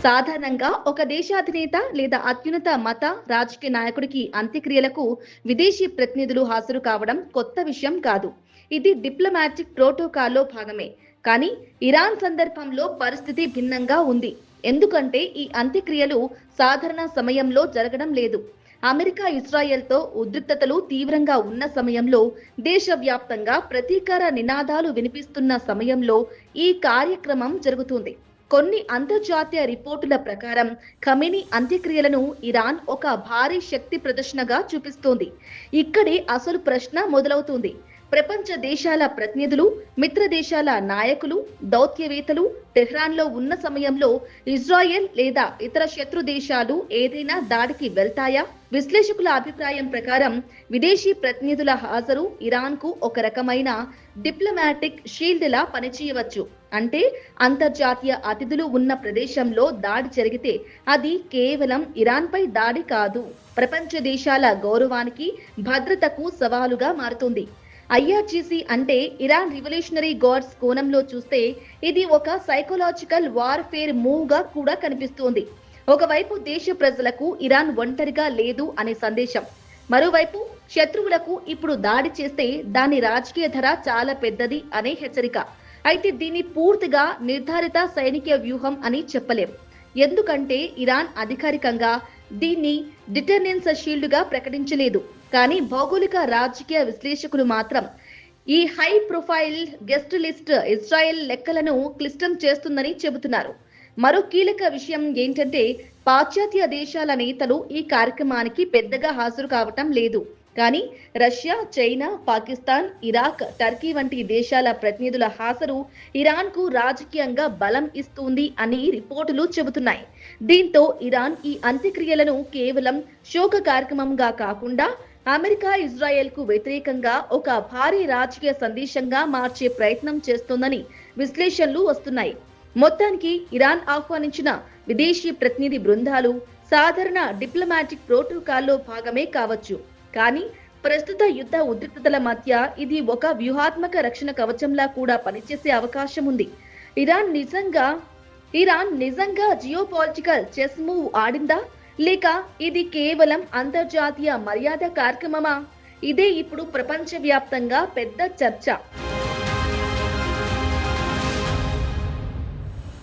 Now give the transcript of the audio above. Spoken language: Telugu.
సాధారణంగా ఒక దేశాధినేత లేదా అత్యున్నత మత రాజకీయ నాయకుడికి అంత్యక్రియలకు విదేశీ ప్రతినిధులు హాజరు కావడం కొత్త విషయం కాదు. ఇది డిప్లొమాటిక్ ప్రోటోకాల్లో భాగమే. కానీ ఇరాన్ సందర్భంలో పరిస్థితి భిన్నంగా ఉంది. ఎందుకంటే ఈ అంత్యక్రియలు సాధారణ సమయంలో జరగడం లేదు. అమెరికా ఇజ్రాయెల్తో ఉద్రిక్తతలు తీవ్రంగా ఉన్న సమయంలో, దేశవ్యాప్తంగా ప్రతీకార నినాదాలు వినిపిస్తున్న సమయంలో ఈ కార్యక్రమం జరుగుతుంది. కొన్ని అంతర్జాతీయ రిపోర్టుల ప్రకారం ఖమేనీ అంత్యక్రియలను ఇరాన్ ఒక భారీ శక్తి ప్రదర్శనగా చూపిస్తోంది. ఇక్కడే అసలు ప్రశ్న మొదలవుతుంది. ప్రపంచ దేశాల ప్రతినిధులు, మిత్ర దేశాల నాయకులు, దౌత్యవేత్తలు టెహ్రాన్లో ఉన్న సమయంలో ఇజ్రాయెల్ లేదా ఇతర శత్రు దేశాలు ఏదైనా దాడికి వెళ్తాయా? విశ్లేషకుల అభిప్రాయం ప్రకారం విదేశీ ప్రతినిధుల హాజరు ఇరాన్కు ఒక రకమైన డిప్లొమాటిక్ షీల్డ్ లా పనిచేయవచ్చు. అంటే అంతర్జాతీయ అతిథులు ఉన్న ప్రదేశంలో దాడి జరిగితే అది కేవలం ఇరాన్పై దాడి కాదు, ప్రపంచ దేశాల గౌరవానికి, భద్రతకు సవాలుగా మారుతుంది. ఐఆర్జీసీ అంటే ఇరాన్ రివల్యూషనరీ గార్డ్స్ కోణంలో చూస్తే ఇది ఒక సైకలాజికల్ వార్ఫేర్ మూవ్ గా కూడా కనిపిస్తోంది. ఒకవైపు దేశ ప్రజలకు ఇరాన్ ఒంటరిగా లేదు అనే సందేశం, మరోవైపు శత్రువులకు ఇప్పుడు దాడి చేస్తే దాని రాజకీయ ధర చాలా పెద్దది అనే హెచ్చరిక. అయితే దీన్ని పూర్తిగా నిర్ధారిత సైనిక వ్యూహం అని చెప్పలేం. ఎందుకంటే ఇరాన్ అధికారికంగా దీన్ని డిటర్నెన్స్ షీల్డ్ గా ప్రకటించలేదు. కానీ భౌగోళిక రాజకీయ విశ్లేషకులు మాత్రం ఈ high profile guest list Israel లెక్కలను క్లిష్టం చేస్తుందని చెబుతున్నారు. మరో కీలక విషయం ఏంటంటే పాశ్చాత్య దేశాల నేతలు ఈ కార్యక్రమానికి పెద్దగా హాజరు కావటం లేదు. కానీ Russia, China, Pakistan, Iraq, Turkey వంటి దేశాల ప్రతినిధుల హాజరు ఇరాన్కు రాజకీయంగా బలం ఇస్తుంది అని రిపోర్టులు చెబుతున్నాయి. దీంతో ఇరాన్ ఈ అంత్యక్రియలను కేవలం శోక కార్యక్రమంగా కాకుండా అమెరికా, ఇజ్రాయెల్కు వ్యతిరేకంగా ఒక భారీ రాజకీయ సందేశంగా మార్చే ప్రయత్నం చేస్తోందని విశ్లేషణలు వస్తున్నాయి. మొత్తానికి ఇరాన్ ఆహ్వానించిన విదేశీ ప్రతినిధి బృందాలు సాధారణ డిప్లొమాటిక్ ప్రోటోకాల్లో భాగమే కావచ్చు. కానీ ప్రస్తుత యుద్ధ ఉద్రిక్తతల మధ్య ఇది ఒక వ్యూహాత్మక రక్షణ కవచంలా కూడా పనిచేసే అవకాశం ఉంది. ఇరాన్ నిజంగా జియోపాలిటికల్ చెస్ మూవ్ ఆడిందా, లేక ఇది కేవలం అంతర్జాతీయ మర్యాద కార్యక్రమమా? ఇదే ఇప్పుడు ప్రపంచవ్యాప్తంగా పెద్ద చర్చ.